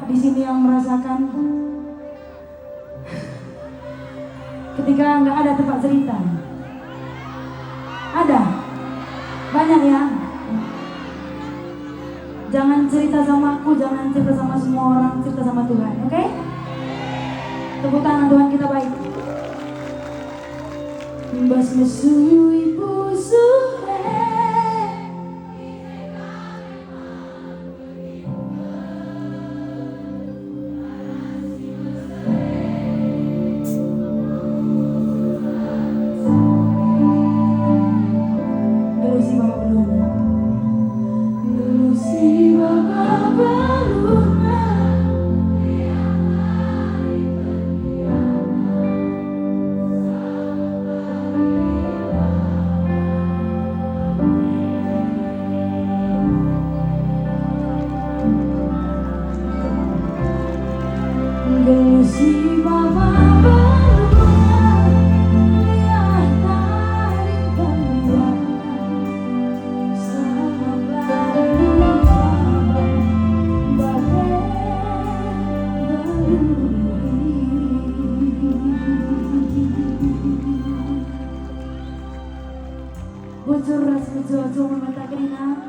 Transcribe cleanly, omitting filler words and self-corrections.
di sini yang merasakan ketika nggak ada tempat cerita? Ada? Banyak ya? Jangan cerita sama aku, jangan cerita sama semua orang, cerita sama Tuhan, oke? Tepuk tangan, Tuhan kita baik. Mbas mesui pusuhe Gelusi Bapak Beluna, Gelusi Bapak Beluna. Gelusi Bapak Beluna, lihat tarik kalian sama baru bocor ras bocor mata kerina.